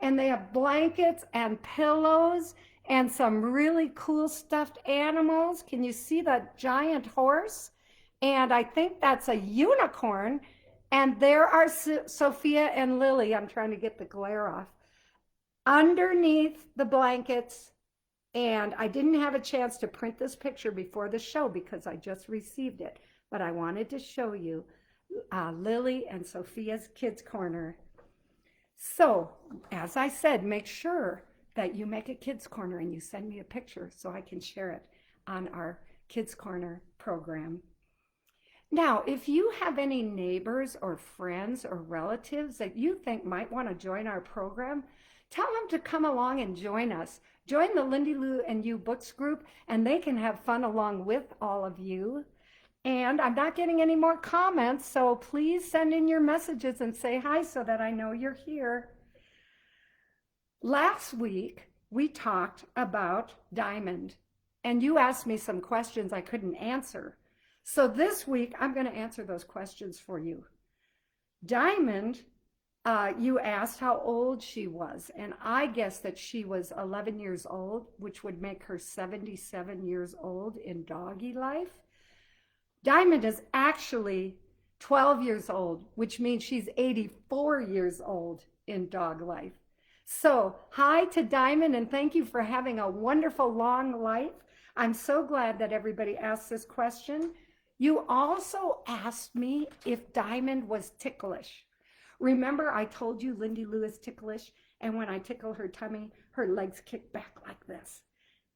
And they have blankets and pillows and some really cool stuffed animals. Can you see the giant horse? And I think that's a unicorn. And there are Sophia and Lily. I'm trying to get the glare off. Underneath the blankets. And I didn't have a chance to print this picture before the show because I just received it. But I wanted to show you Lily and Sophia's Kids Corner. So, as I said, make sure that you make a Kids Corner and you send me a picture so I can share it on our Kids Corner program. Now, if you have any neighbors or friends or relatives that you think might want to join our program, tell them to come along and join us. Join the Lindie Lou and You Books group, and they can have fun along with all of you. And I'm not getting any more comments, so please send in your messages and say hi so that I know you're here. Last week, we talked about Diamond, and you asked me some questions I couldn't answer. So this week, I'm going to answer those questions for you. Diamond, you asked how old she was, and I guessed that she was 11 years old, which would make her 77 years old in doggy life. Diamond is actually 12 years old, which means she's 84 years old in dog life. So hi to Diamond, and thank you for having a wonderful long life. I'm so glad that everybody asked this question. You also asked me if Diamond was ticklish. Remember I told you Lindie Lou is ticklish, and when I tickle her tummy, her legs kick back like this.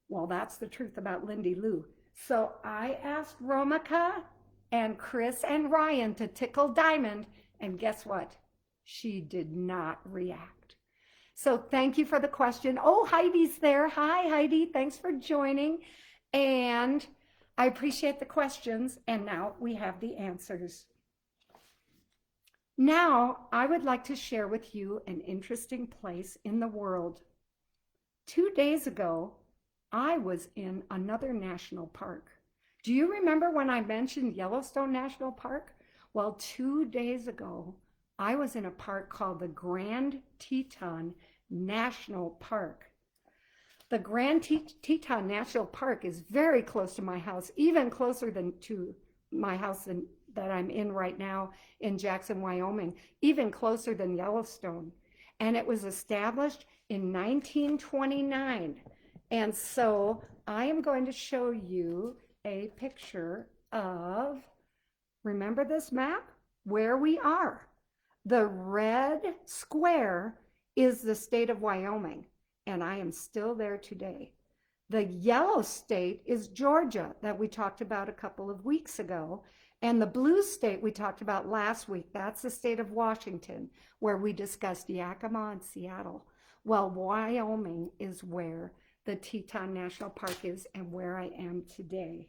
Well, that's the truth about Lindie Lou. So I asked Romika and Chris and Ryan to tickle Diamond, and guess what? She did not react. So thank you for the question. Oh, Heidi's there. Hi, Heidi. Thanks for joining. And I appreciate the questions, and now we have the answers. Now, I would like to share with you an interesting place in the world. 2 days ago, I was in another national park. Do you remember when I mentioned Yellowstone National Park? Well, 2 days ago, I was in a park called the Grand Teton National Park. The Grand Teton National Park is very close to my house, even closer than to my house that I'm in right now in Jackson, Wyoming, even closer than Yellowstone. And it was established in 1929. And so I am going to show you a picture of, remember this map? Where we are. The red square is the state of Wyoming, and I am still there today. The yellow state is Georgia that we talked about a couple of weeks ago, and the blue state we talked about last week. That's the state of Washington, where we discussed Yakima and Seattle. Well, Wyoming is where the Teton National Park is and where I am today.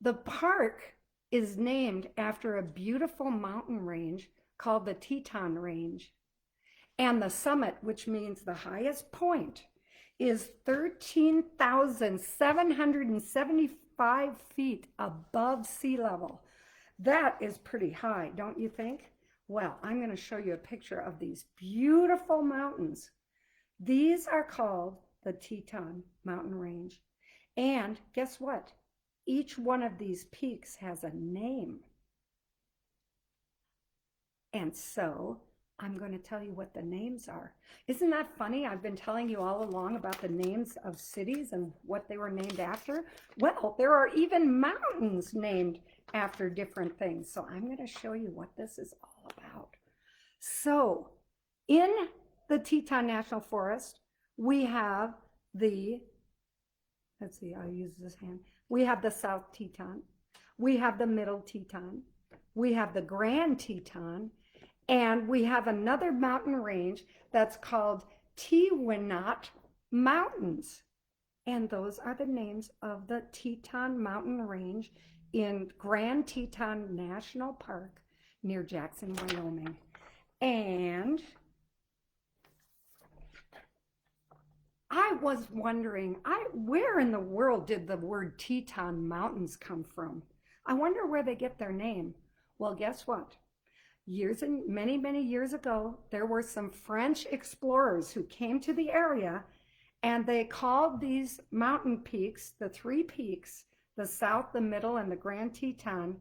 The park is named after a beautiful mountain range called the Teton Range. And the summit, which means the highest point, is 13,775 feet above sea level. That is pretty high, don't you think? Well, I'm going to show you a picture of these beautiful mountains. These are called the Teton Mountain Range. And guess what? Each one of these peaks has a name. And so I'm going to tell you what the names are. Isn't that funny? I've been telling you all along about the names of cities and what they were named after. Well, there are even mountains named after different things. So I'm going to show you what this is all about. So in the Teton National Forest, we have the, let's see, I'll use this hand. We have the South Teton. We have the Middle Teton. We have the Grand Teton. And we have another mountain range that's called Tewinnot Mountains. And those are the names of the Teton Mountain Range in Grand Teton National Park near Jackson, Wyoming. And I was wondering, where in the world did the word Teton Mountains come from? I wonder where they get their name. Well, guess what? years and many years ago, there were some French explorers who came to the area, and they called these mountain peaks, the three peaks, the South, the Middle, and the Grand Teton,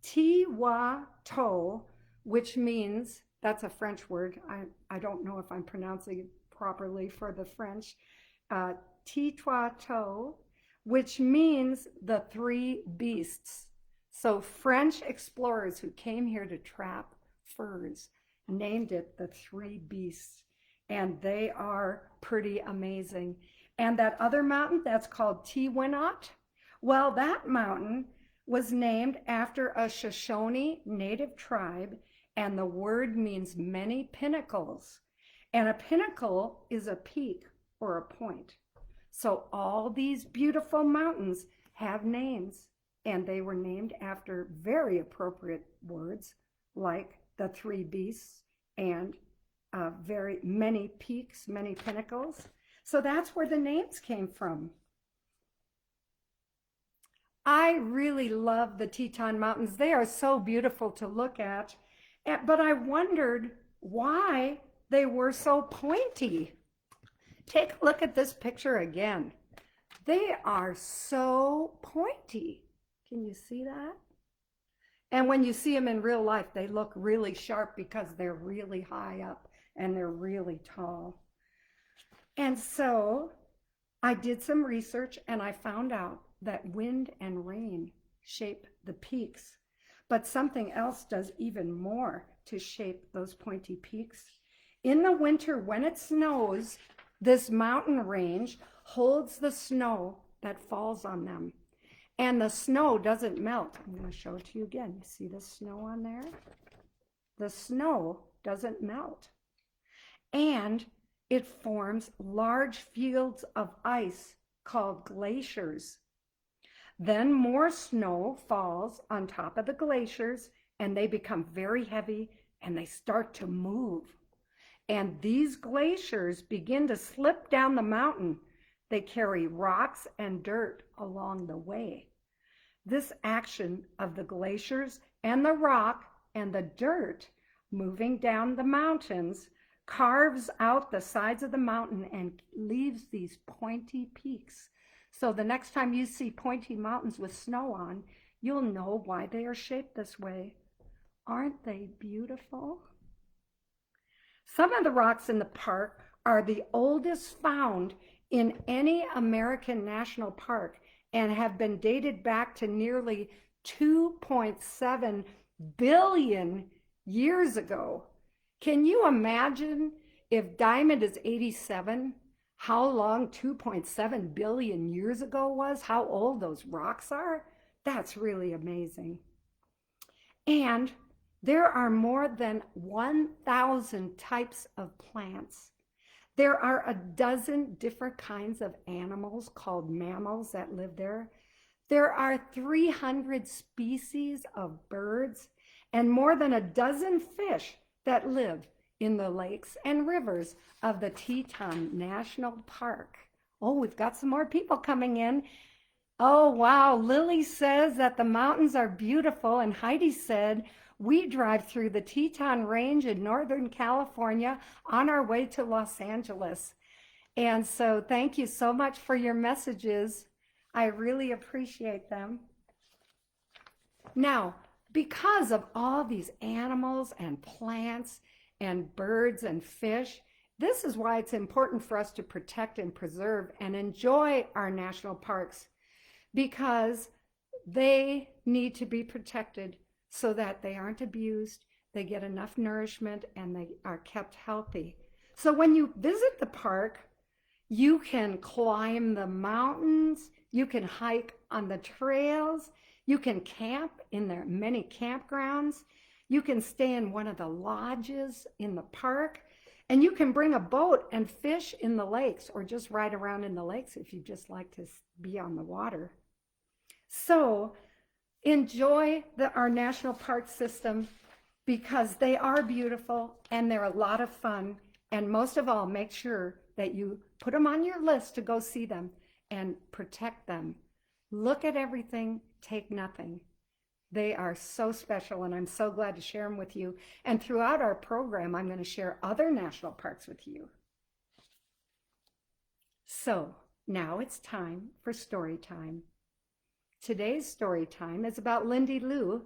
Ti-wa-to, which means, that's a French word. I don't know if I'm pronouncing it properly for the French. Ti-wa-to, which means the three beasts. So French explorers who came here to trap furs named it the three beasts. And they are pretty amazing. And that other mountain, that's called Tiwinot. Well, that mountain was named after a Shoshone native tribe, and the word means many pinnacles. And a pinnacle is a peak or a point. So all these beautiful mountains have names, and they were named after very appropriate words like the three beasts and very many peaks, many pinnacles. So that's where the names came from. I really love the Teton Mountains. They are so beautiful to look at, but I wondered why they were so pointy. Take a look at this picture again. They are so pointy. Can you see that? And when you see them in real life, they look really sharp because they're really high up and they're really tall. And so I did some research and I found out that wind and rain shape the peaks, but something else does even more to shape those pointy peaks. In the winter, when it snows, this mountain range holds the snow that falls on them. And the snow doesn't melt. I'm going to show it to you again. You see the snow on there? The snow doesn't melt. And it forms large fields of ice called glaciers. Then more snow falls on top of the glaciers, and they become very heavy, and they start to move. And these glaciers begin to slip down the mountain. They carry rocks and dirt along the way. This action of the glaciers and the rock and the dirt moving down the mountains carves out the sides of the mountain and leaves these pointy peaks. So the next time you see pointy mountains with snow on, you'll know why they are shaped this way. Aren't they beautiful? Some of the rocks in the park are the oldest found in any American national park and have been dated back to nearly 2.7 billion years ago. Can you imagine if diamond is 87, how long 2.7 billion years ago was, how old those rocks are? That's really amazing. And there are more than 1,000 types of plants. There are a dozen different kinds of animals called mammals that live there. There are 300 species of birds and more than a dozen fish that live in the lakes and rivers of the Teton National Park. Oh, we've got some more people coming in. Oh, wow. Lily says that the mountains are beautiful, and Heidi said, we drive through the Teton Range in Northern California on our way to Los Angeles. And so thank you so much for your messages. I really appreciate them. Now, because of all these animals and plants and birds and fish, this is why it's important for us to protect and preserve and enjoy our national parks, because they need to be protected so that they aren't abused, they get enough nourishment, and they are kept healthy. So when you visit the park, you can climb the mountains, you can hike on the trails, you can camp in their many campgrounds, you can stay in one of the lodges in the park, and you can bring a boat and fish in the lakes or just ride around in the lakes if you just like to be on the water. So enjoy our national park system because they are beautiful and they're a lot of fun. And most of all, make sure that you put them on your list to go see them and protect them. Look at everything, take nothing. They are so special, and I'm so glad to share them with you. And throughout our program, I'm going to share other national parks with you. So now it's time for story time. Today's story time is about Lindie Lou,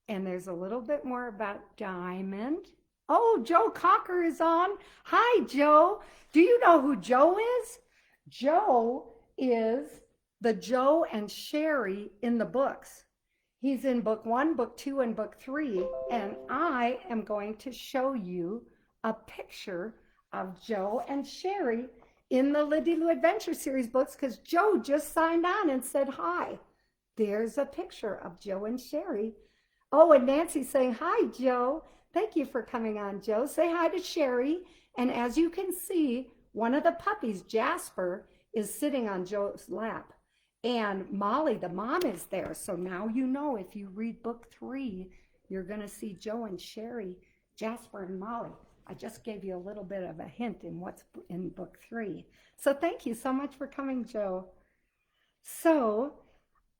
and there's a little bit more about Diamond. Oh, Joe Cocker is on. Hi, Joe. Do you know who Joe is? Joe is the Joe and Sherry in the books. He's in book 1, book 2, and book 3, and I am going to show you a picture of Joe and Sherry in the Lindie Lou Adventure Series books because Joe just signed on and said hi. There's a picture of Joe and Sherry. Oh, and Nancy's saying, hi, Joe. Thank you for coming on, Joe. Say hi to Sherry. And as you can see, one of the puppies, Jasper, is sitting on Joe's lap. And Molly, the mom, is there. So now you know if you read book 3, you're going to see Joe and Sherry, Jasper and Molly. I just gave you a little bit of a hint in what's in book 3. So thank you so much for coming, Joe. So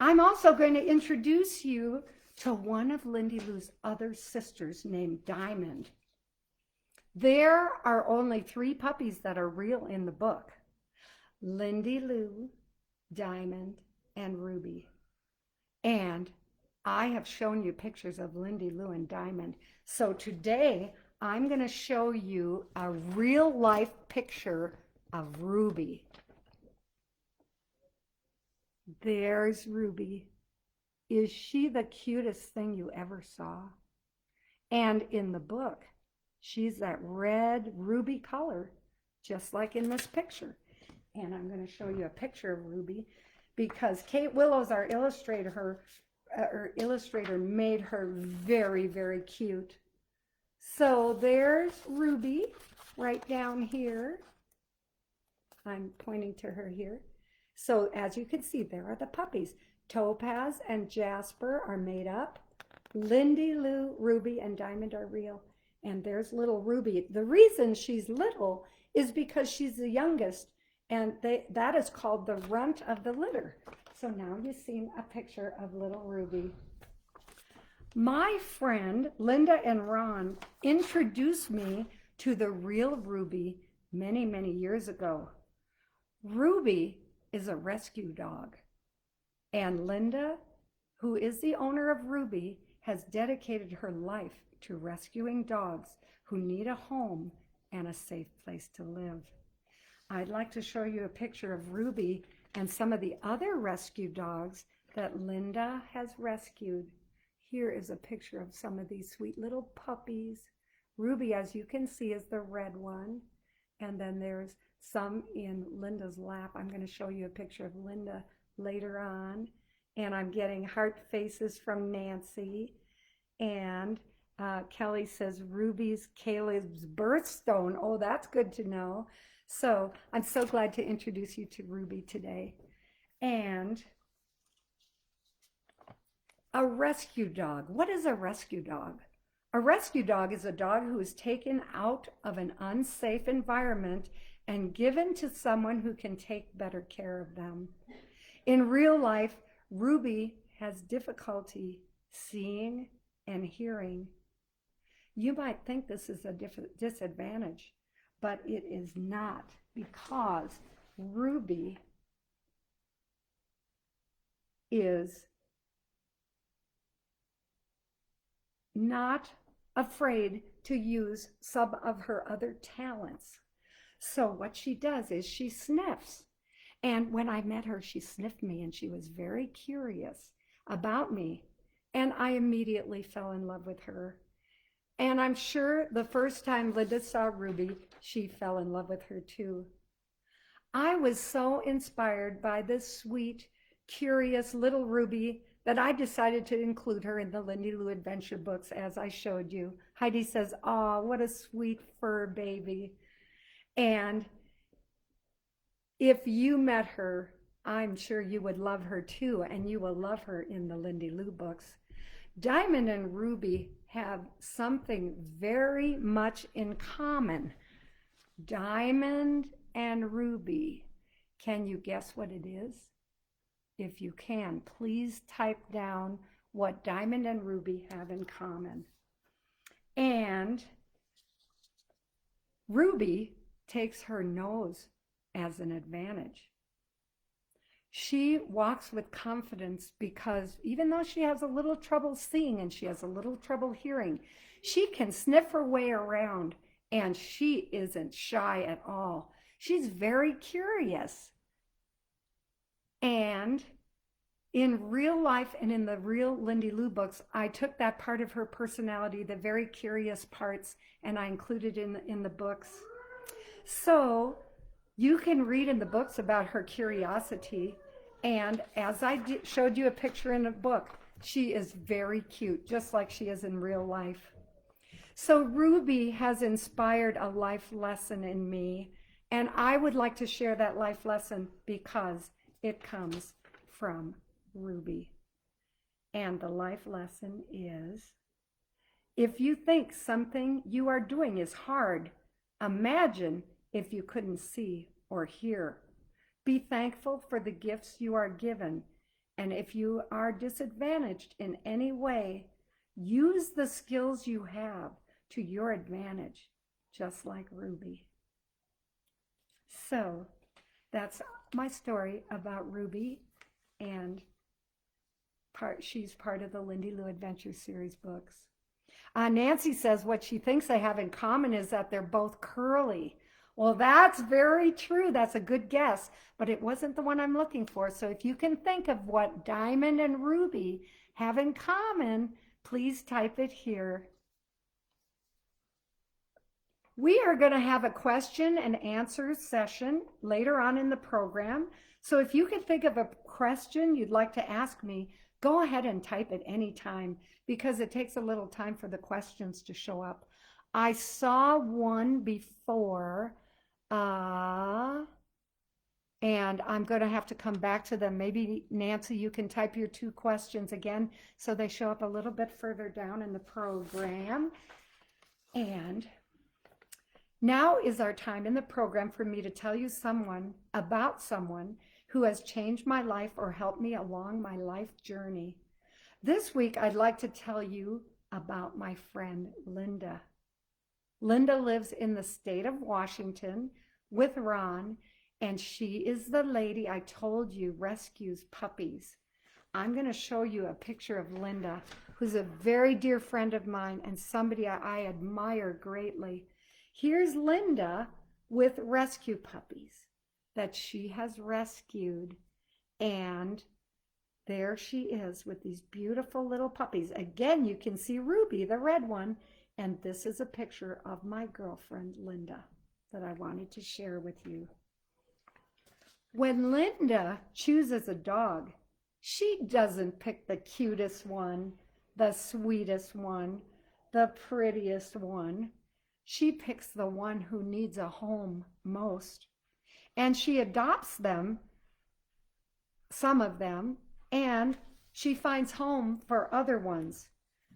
I'm also going to introduce you to one of Lindie Lou's other sisters named Diamond. There are only 3 puppies that are real in the book: Lindie Lou, Diamond, and Ruby. And I have shown you pictures of Lindie Lou and Diamond. So today I'm going to show you a real life picture of Ruby. There's Ruby. Is she the cutest thing you ever saw? And in the book, she's that red ruby color, just like in this picture. And I'm going to show you a picture of Ruby because Kate Willows, our illustrator, made her very, very cute. So there's Ruby right down here. I'm pointing to her here. So as you can see, there are the puppies. Topaz and Jasper are made up. Lindie Lou, Ruby, and Diamond are real. And there's little Ruby. The reason she's little is because she's the youngest, and that is called the runt of the litter. So now you've seen a picture of little Ruby. My friend Linda and Ron introduced me to the real Ruby many, many years ago. Ruby is a rescue dog. And Linda, who is the owner of Ruby, has dedicated her life to rescuing dogs who need a home and a safe place to live. I'd like to show you a picture of Ruby and some of the other rescue dogs that Linda has rescued. Here is a picture of some of these sweet little puppies. Ruby, as you can see, is the red one. And then there's some in Linda's lap. I'm going to show you a picture of Linda later on. And I'm getting heart faces from Nancy. And Kelly says Ruby's Caleb's birthstone. Oh, that's good to know. So I'm so glad to introduce you to Ruby today. And a rescue dog. What is a rescue dog? A rescue dog is a dog who is taken out of an unsafe environment and given to someone who can take better care of them. In real life, Ruby has difficulty seeing and hearing. You might think this is a disadvantage, but it is not, because Ruby is not afraid to use some of her other talents. So what she does is she sniffs. And when I met her, she sniffed me and she was very curious about me. And I immediately fell in love with her. And I'm sure the first time Linda saw Ruby, she fell in love with her too. I was so inspired by this sweet, curious little Ruby that I decided to include her in the Lindie Lou Adventure books, as I showed you. Heidi says, "Oh, what a sweet fur baby." And if you met her, I'm sure you would love her too, and you will love her in the Lindie Lou books. Diamond and Ruby have something very much in common. Diamond and Ruby. Can you guess what it is? If you can, please type down what Diamond and Ruby have in common. And Ruby takes her nose as an advantage. She walks with confidence because even though she has a little trouble seeing and she has a little trouble hearing, she can sniff her way around, and she isn't shy at all. She's very curious. And in real life and in the real Lindie Lou books, I took that part of her personality, the very curious parts, and I included in the books. So you can read in the books about her curiosity, and as I showed you a picture in a book, she is very cute, just like she is in real life. So Ruby has inspired a life lesson in me, and I would like to share that life lesson because it comes from Ruby. And the life lesson is, if you think something you are doing is hard, imagine if you couldn't see or hear. Be thankful for the gifts you are given, and if you are disadvantaged in any way, use the skills you have to your advantage, just like Ruby. So that's my story about Ruby, and she's part of the Lindie Lou Adventure Series books. Nancy says what she thinks they have in common is that they're both curly. Well, that's very true. That's a good guess, but it wasn't the one I'm looking for. So if you can think of what Diamond and Ruby have in common, please type it here. We are going to have a question and answer session later on in the program. So if you can think of a question you'd like to ask me, go ahead and type it anytime, because it takes a little time for the questions to show up. I saw one before, and I'm going to have to come back to them. Maybe, Nancy, you can type your 2 questions again so they show up a little bit further down in the program. And now is our time in the program for me to tell you about someone who has changed my life or helped me along my life journey. This week, I'd like to tell you about my friend, Linda. Linda lives in the state of Washington with Ron, and she is the lady I told you rescues puppies. I'm going to show you a picture of Linda, who's a very dear friend of mine and somebody I admire greatly. Here's Linda with rescue puppies that she has rescued, and there she is with these beautiful little puppies. Again, you can see Ruby, the red one, and this is a picture of my girlfriend, Linda, that I wanted to share with you. When Linda chooses a dog, she doesn't pick the cutest one, the sweetest one, the prettiest one. She picks the one who needs a home most. And she adopts them, some of them, and she finds home for other ones.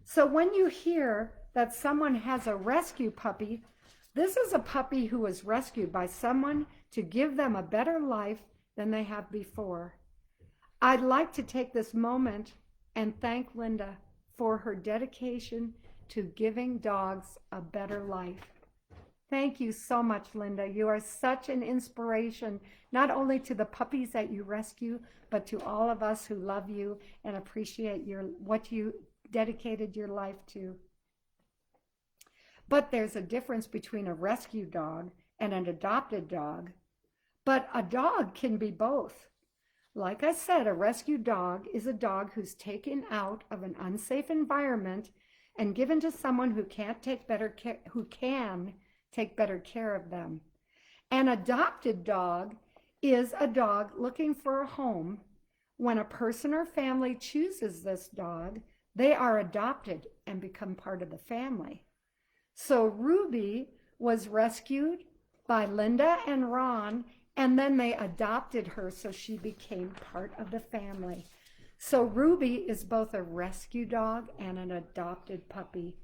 So when you hear that someone has a rescue puppy, this is a puppy who was rescued by someone to give them a better life than they have before. I'd like to take this moment and thank Linda for her dedication to giving dogs a better life. Thank you so much, Linda. You are such an inspiration, not only to the puppies that you rescue, but to all of us who love you and appreciate what you dedicated your life to. But there's a difference between a rescue dog and an adopted dog. But a dog can be both. Like I said, a rescue dog is a dog who's taken out of an unsafe environment and given to someone who can take better care of them. An adopted dog is a dog looking for a home. When a person or family chooses this dog, they are adopted and become part of the family. So Ruby was rescued by Linda and Ron, and then they adopted her, so she became part of the family. So Ruby is both a rescue dog and an adopted puppy.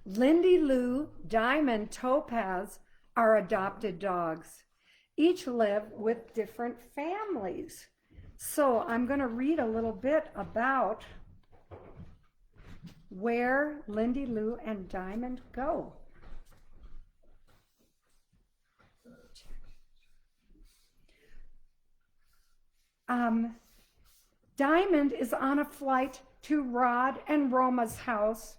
Lindie Lou, Diamond, Topaz are adopted dogs. Each live with different families. So I'm going to read a little bit about where Lindie Lou and Diamond go. Diamond is on a flight to Rod and Roma's house.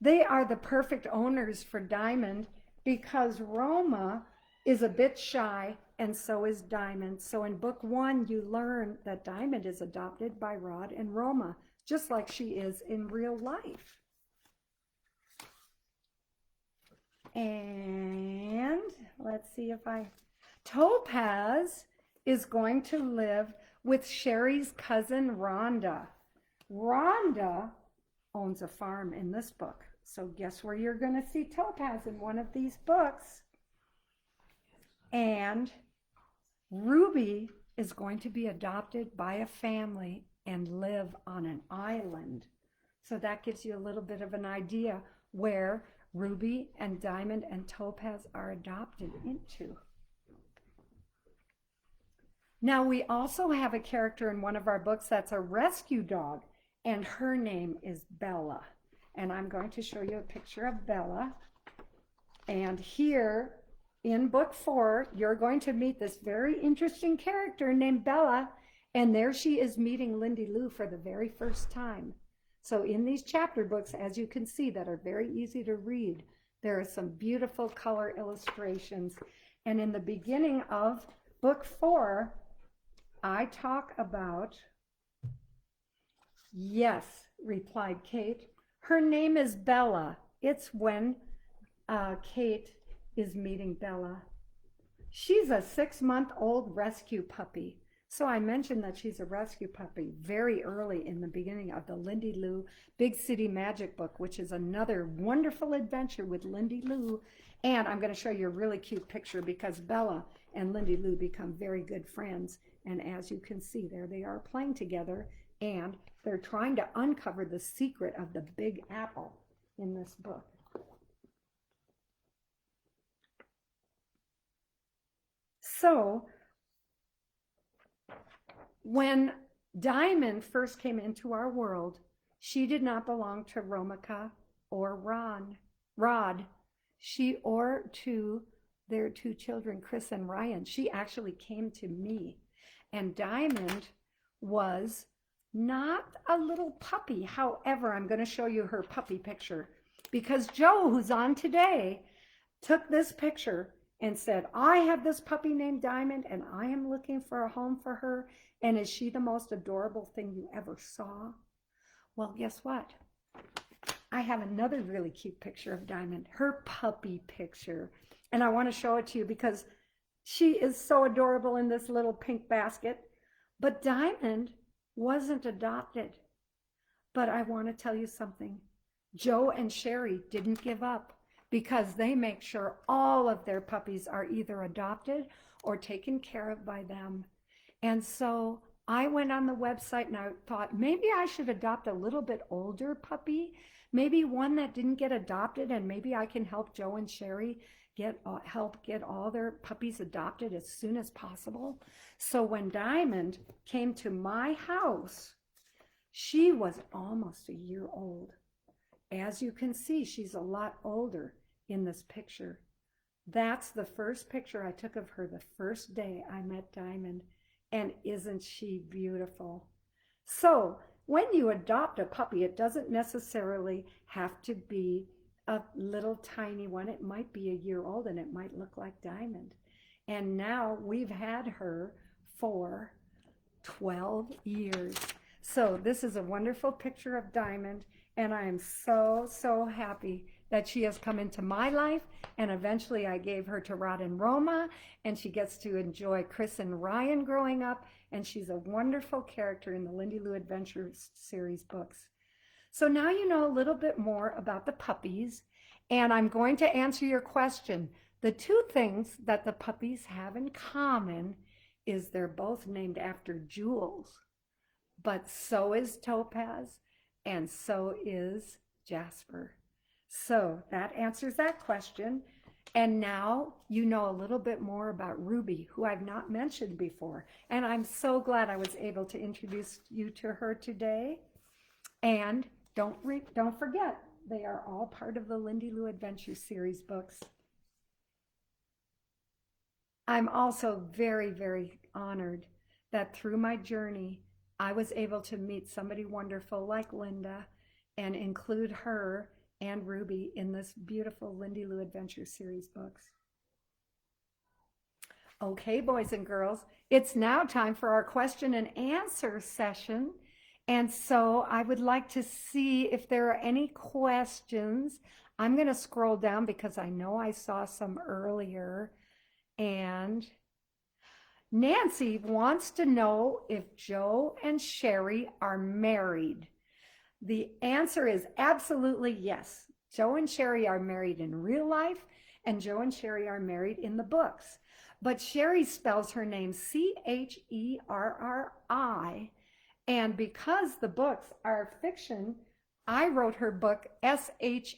They are the perfect owners for Diamond because Roma is a bit shy and so is Diamond. So in book 1, you learn that Diamond is adopted by Rod and Roma, just like she is in real life. And let's see if Topaz is going to live with Sherry's cousin Rhonda. Rhonda owns a farm in this book. So guess where you're going to see Topaz in one of these books? And Ruby is going to be adopted by a family and live on an island. So that gives you a little bit of an idea where Ruby and Diamond and Topaz are adopted into. Now we also have a character in one of our books that's a rescue dog, and her name is Bella. And I'm going to show you a picture of Bella. And here in book 4, you're going to meet this very interesting character named Bella. And there she is meeting Lindie Lou for the very first time. So in these chapter books, as you can see, that are very easy to read, there are some beautiful color illustrations. And in the beginning of book 4, I talk about, yes, replied Kate. Her name is Bella. It's when Kate is meeting Bella. She's a 6-month-old rescue puppy. So I mentioned that she's a rescue puppy very early in the beginning of the Lindie Lou Big City Magic book, which is another wonderful adventure with Lindie Lou. And I'm going to show you a really cute picture because Bella and Lindie Lou become very good friends. And as you can see, there they are playing together, and they're trying to uncover the secret of the Big Apple in this book. So when Diamond first came into our world, she did not belong to Romica or Rod, or to their 2 children, Chris and Ryan. She actually came to me. And Diamond was not a little puppy. However, I'm going to show you her puppy picture because Joe, who's on today, took this picture and said, I have this puppy named Diamond and I am looking for a home for her. And is she the most adorable thing you ever saw? Well, guess what? I have another really cute picture of Diamond, her puppy picture. And I want to show it to you because she is so adorable in this little pink basket. But Diamond wasn't adopted. But I want to tell you something. Joe and Sherry didn't give up because they make sure all of their puppies are either adopted or taken care of by them. And so I went on the website and I thought maybe I should adopt a little bit older puppy, maybe one that didn't get adopted, and maybe I can help Joe and Sherry help get all their puppies adopted as soon as possible. So when Diamond came to my house, she was almost a year old. As you can see, she's a lot older in this picture. That's the first picture I took of her the first day I met Diamond. And isn't she beautiful? So when you adopt a puppy, it doesn't necessarily have to be a little tiny one. It might be a year old and it might look like Diamond. And now we've had her for 12 years. So this is a wonderful picture of Diamond, and I am so, so happy that she has come into my life, and eventually I gave her to Rod and Roma, and she gets to enjoy Chris and Ryan growing up, and she's a wonderful character in the Lindie Lou Adventure Series books. So now you know a little bit more about the puppies, and I'm going to answer your question. The 2 things that the puppies have in common is they're both named after jewels, but so is Topaz, and so is Jasper. So that answers that question. And now you know a little bit more about Ruby, who I've not mentioned before. And I'm so glad I was able to introduce you to her today. And don't forget, they are all part of the Lindie Lou Adventure Series books. I'm also very, very honored that through my journey, I was able to meet somebody wonderful like Linda and include her and Ruby in this beautiful Lindie Lou Adventure Series books. Okay, boys and girls, it's now time for our question and answer session. And so I would like to see if there are any questions. I'm going to scroll down because I know I saw some earlier. And Nancy wants to know if Joe and Sherry are married. The answer is absolutely yes. Joe and Sherry are married in real life, and Joe and Sherry are married in the books. But Sherry spells her name Cherri, and because the books are fiction, I wrote her book Sherry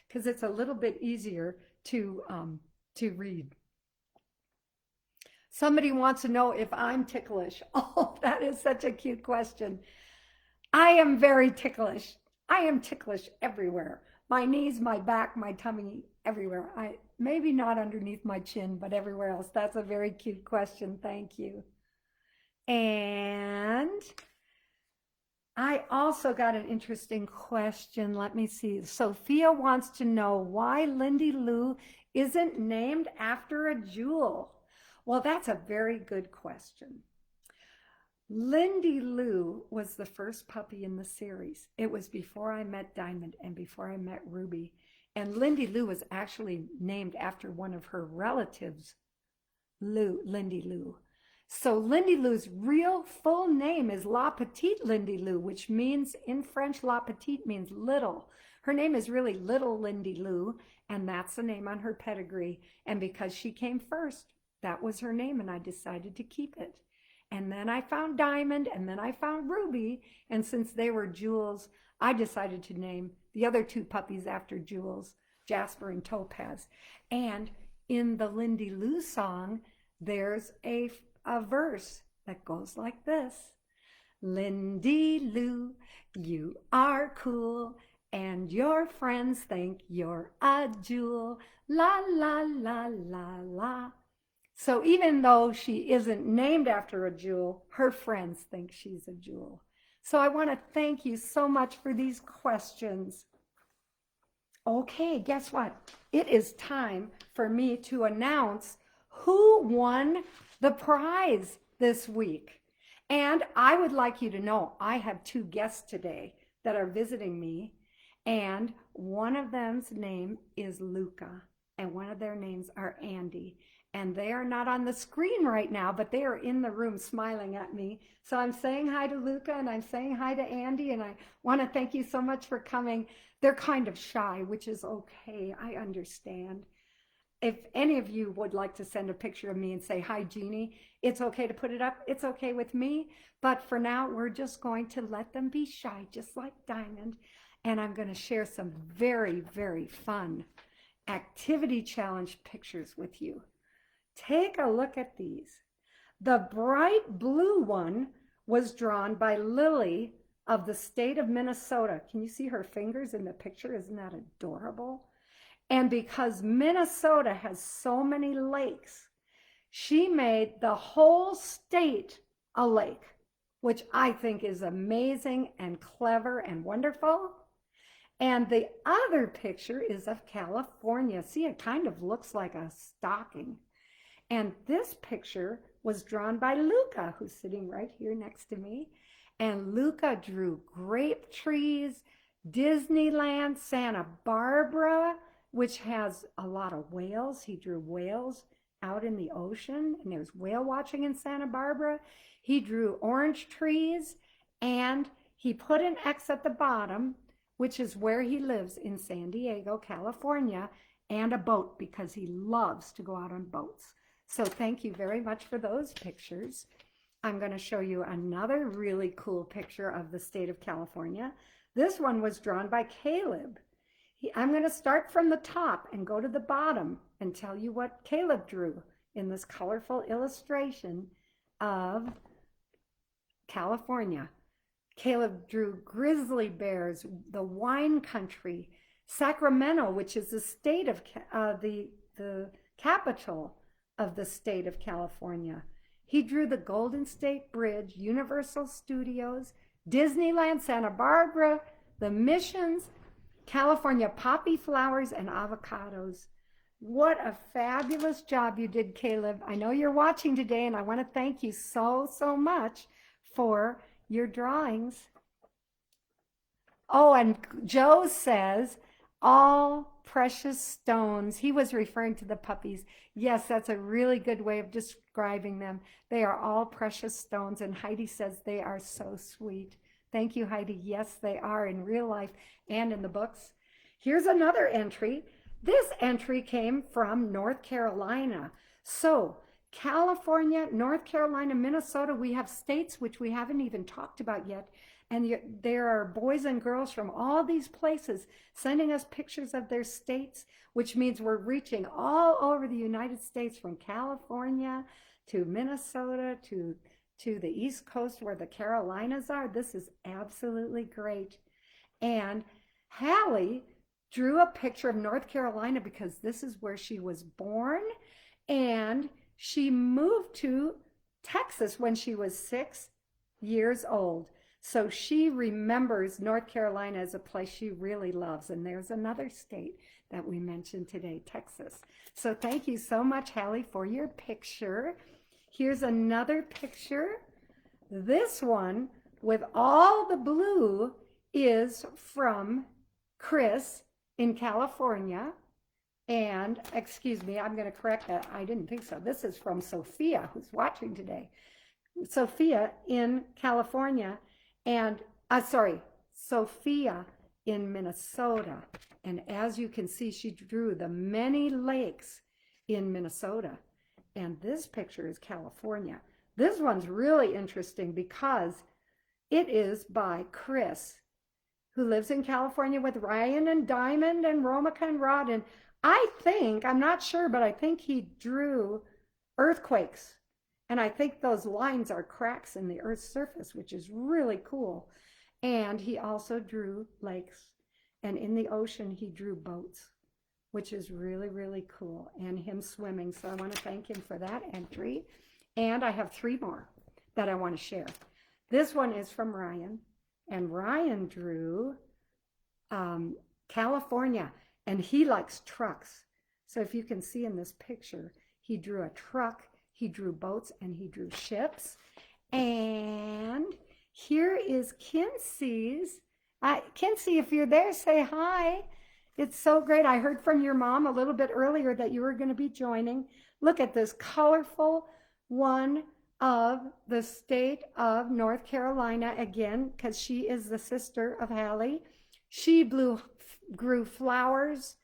because it's a little bit easier to read. Somebody wants to know if I'm ticklish. Oh, that is such a cute question. I am very ticklish. I am ticklish everywhere. My knees, my back, my tummy, everywhere. Maybe not underneath my chin, but everywhere else. That's a very cute question. Thank you. And I also got an interesting question. Let me see. Sophia wants to know why Lindie Lou isn't named after a jewel. Well, that's a very good question. Lindie Lou was the first puppy in the series. It was before I met Diamond and before I met Ruby. And Lindie Lou was actually named after one of her relatives, Lindie Lou. So Lindie Lou's real full name is La Petite Lindie Lou, which means in French, La Petite means little. Her name is really Little Lindie Lou, and that's the name on her pedigree. And because she came first, that was her name, and I decided to keep it. And then I found Diamond, and then I found Ruby, and since they were jewels, I decided to name the other two puppies after jewels, Jasper and Topaz. And in the Lindie Lou song, there's a verse that goes like this. Lindie Lou, you are cool, and your friends think you're a jewel. La, la, la, la, la. So even though she isn't named after a jewel, her friends think she's a jewel. So I want to thank you so much for these questions. Okay, guess what? It is time for me to announce who won the prize this week. And I would like you to know I have two guests today that are visiting me, and one of them's name is Luca, and one of their names are Andy. And they are not on the screen right now, but they are in the room smiling at me. So I'm saying hi to Luca and I'm saying hi to Andy, and I want to thank you so much for coming. They're kind of shy, which is okay. I understand. If any of you would like to send a picture of me and say, hi, Jeannie, it's okay to put it up. It's okay with me. But for now, we're just going to let them be shy, just like Diamond. And I'm going to share some very, very fun activity challenge pictures with you. Take a look at these. The bright blue one was drawn by Lily of the state of Minnesota. Can you see her fingers in the picture? Isn't that adorable? And because Minnesota has so many lakes, she made the whole state a lake, which I think is amazing and clever and wonderful. And the other picture is of California. See, it kind of looks like a stocking. And this picture was drawn by Luca, who's sitting right here next to me. And Luca drew grape trees, Disneyland, Santa Barbara, which has a lot of whales. He drew whales out in the ocean, and there's whale watching in Santa Barbara. He drew orange trees, and he put an X at the bottom, which is where he lives in San Diego, California, and a boat because he loves to go out on boats. So thank you very much for those pictures. I'm going to show you another really cool picture of the state of California. This one was drawn by Caleb. I'm going to start from the top and go to the bottom and tell you what Caleb drew in this colorful illustration of California. Caleb drew grizzly bears, the wine country, Sacramento, which is the state of the capital of the state of California. He drew the Golden State Bridge, Universal Studios, Disneyland, Santa Barbara, the Missions, California poppy flowers, and avocados. What a fabulous job you did, Caleb. I know you're watching today, and I want to thank you so, so much for your drawings. Oh, and Joe says, all precious stones. He was referring to the puppies. Yes, that's a really good way of describing them. They are all precious stones, and Heidi says they are so sweet. Thank you, Heidi. Yes, they are in real life and in the books. Here's another entry. This entry came from North Carolina. So California, North Carolina, Minnesota, we have states which we haven't even talked about yet. And there are boys and girls from all these places sending us pictures of their states, which means we're reaching all over the United States, from California to Minnesota to the East Coast where the Carolinas are. This is absolutely great. And Hallie drew a picture of North Carolina because this is where she was born, and she moved to Texas when she was 6 years old. So she remembers North Carolina as a place she really loves. And there's another state that we mentioned today, Texas. So thank you so much, Hallie, for your picture. Here's another picture. This one with all the blue is from Chris in California. And excuse me, I'm going to correct that. I didn't think so. This is from Sophia, who's watching today. Sophia in California, and Sophia in Minnesota. And as you can see, she drew the many lakes in Minnesota. And this picture is California. This one's really interesting because it is by Chris, who lives in California with Ryan and Diamond and Romika and Rod. And I think, I'm not sure, but I think he drew earthquakes. And I think those lines are cracks in the Earth's surface, which is really cool. And he also drew lakes. And in the ocean, he drew boats, which is really, really cool. And him swimming. So I want to thank him for that entry. And I have 3 more that I want to share. This one is from Ryan. And Ryan drew California. And he likes trucks. So if you can see in this picture, he drew a truck, he drew boats, and he drew ships. And here is Kinsey's. Kinsey, if you're there, say hi. It's so great. I heard from your mom a little bit earlier that you were going to be joining. Look at this colorful one of the state of North Carolina again, because she is the sister of Hallie. She drew flowers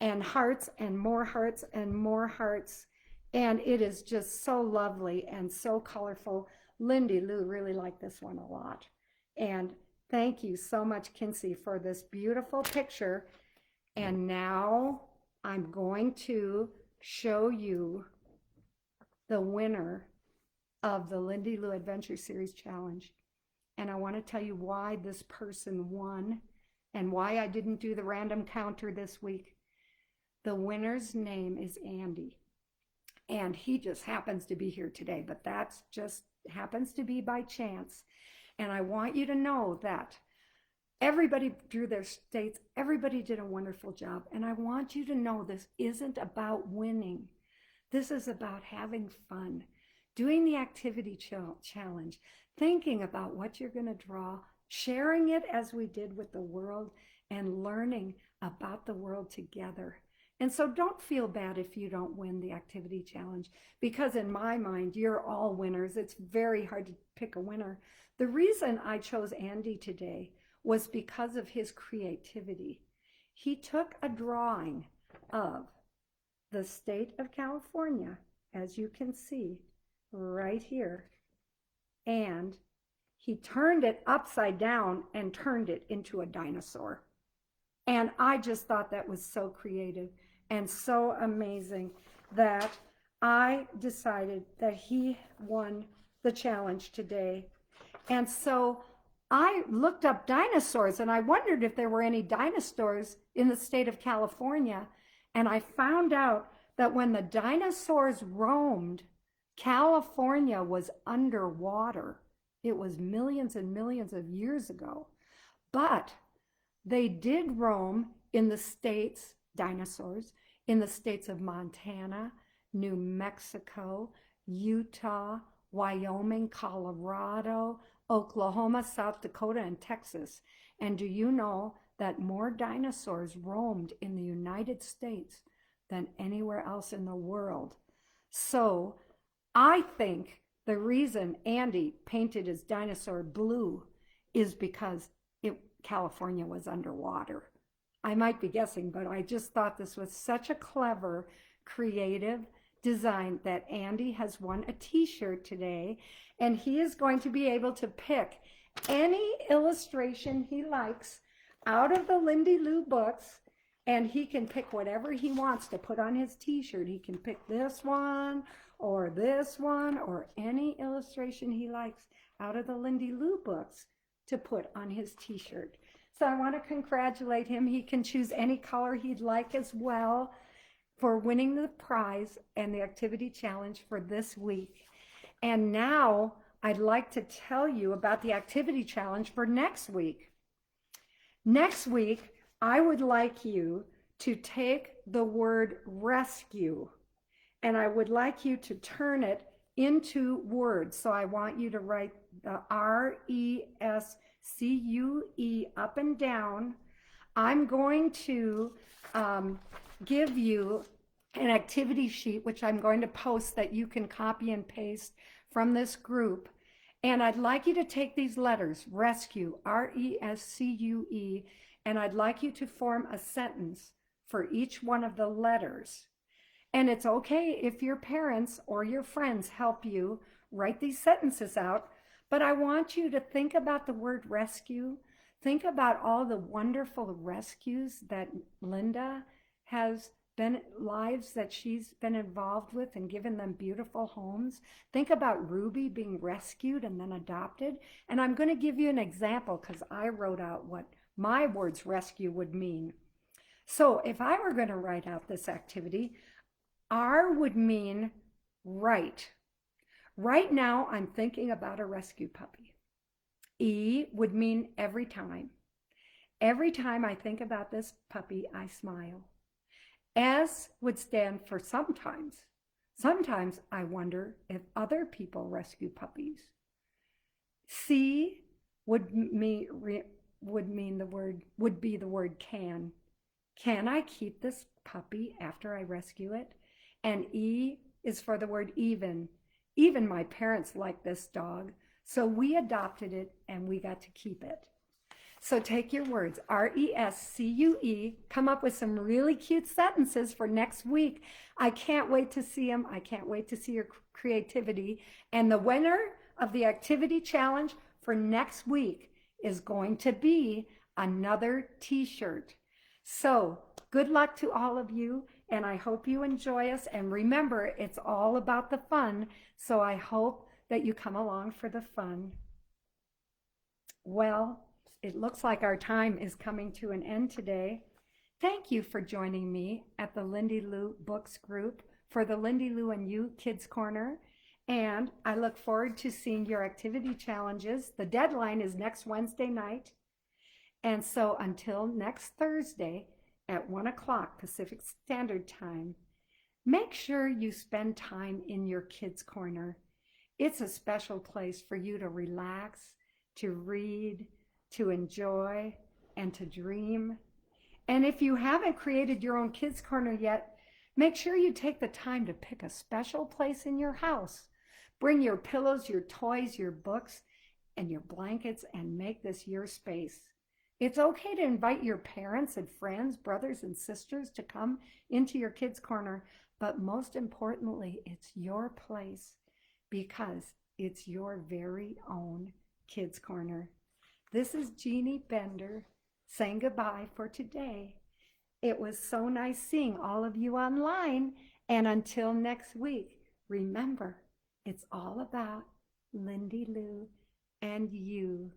and hearts and more hearts and more hearts. And it is just so lovely and so colorful. Lindie Lou really liked this one a lot. And thank you so much, Kinsey, for this beautiful picture. And now I'm going to show you the winner of the Lindie Lou Adventure Series Challenge. And I want to tell you why this person won and why I didn't do the random counter this week. The winner's name is Andy. And he just happens to be here today, but that's just happens to be by chance. And I want you to know that everybody drew their states. Everybody did a wonderful job. And I want you to know this isn't about winning. This is about having fun, doing the activity challenge, thinking about what you're going to draw, sharing it as we did with the world, and learning about the world together. And so don't feel bad if you don't win the activity challenge, because in my mind, you're all winners. It's very hard to pick a winner. The reason I chose Andy today was because of his creativity. He took a drawing of the state of California, as you can see right here, and he turned it upside down and turned it into a dinosaur. And I just thought that was so creative and so amazing that I decided that he won the challenge today. And so I looked up dinosaurs and I wondered if there were any dinosaurs in the state of California. And I found out that when the dinosaurs roamed, California was underwater. It was millions and millions of years ago. But they did roam in the states, dinosaurs, in the states of Montana, New Mexico, Utah, Wyoming, Colorado, Oklahoma, South Dakota, and Texas. And do you know that more dinosaurs roamed in the United States than anywhere else in the world? So I think the reason Andy painted his dinosaur blue is because California was underwater. I might be guessing, but I just thought this was such a clever, creative design that Andy has won a t-shirt today, and he is going to be able to pick any illustration he likes out of the Lindie Lou books, and he can pick whatever he wants to put on his t-shirt. He can pick this one or any illustration he likes out of the Lindie Lou books to put on his t-shirt. So I want to congratulate him. He can choose any color he'd like as well for winning the prize and the activity challenge for this week. And now I'd like to tell you about the activity challenge for next week. Next week, I would like you to take the word rescue and I would like you to turn it into words. So I want you to write the RESCUE up and down. I'm going to give you an activity sheet, which I'm going to post that you can copy and paste from this group. And I'd like you to take these letters, rescue, RESCUE, and I'd like you to form a sentence for each one of the letters. And it's okay if your parents or your friends help you write these sentences out, but I want you to think about the word rescue. Think about all the wonderful rescues that Linda has been, lives that she's been involved with and given them beautiful homes. Think about Ruby being rescued and then adopted. And I'm going to give you an example because I wrote out what my words rescue would mean. So if I were going to write out this activity, R would mean right. Right now, I'm thinking about a rescue puppy. E would mean every time. Every time I think about this puppy, I smile. S would stand for sometimes. Sometimes I wonder if other people rescue puppies. C would be the word can. Can I keep this puppy after I rescue it? And E is for the word even. Even my parents like this dog, so we adopted it and we got to keep it. So take your words, RESCUE, come up with some really cute sentences for next week. I can't wait to see them. I can't wait to see your creativity. And the winner of the activity challenge for next week is going to be another t-shirt. So good luck to all of you, and I hope you enjoy us. And remember, it's all about the fun, so I hope that you come along for the fun. Well, it looks like our time is coming to an end today. Thank you for joining me at the Lindie Lou Books group for the Lindie Lou and You Kids Corner. And I look forward to seeing your activity challenges. The deadline is next Wednesday night. And so until next Thursday at 1 o'clock Pacific Standard Time, make sure you spend time in your Kids Corner. It's a special place for you to relax, to read, to enjoy, and to dream. And if you haven't created your own Kids Corner yet, make sure you take the time to pick a special place in your house. Bring your pillows, your toys, your books, and your blankets and make this your space. It's okay to invite your parents and friends, brothers and sisters to come into your Kids Corner, but most importantly, it's your place because it's your very own Kids Corner. This is Jeanne Bender saying goodbye for today. It was so nice seeing all of you online, and until next week, remember, it's all about Lindie Lou and you.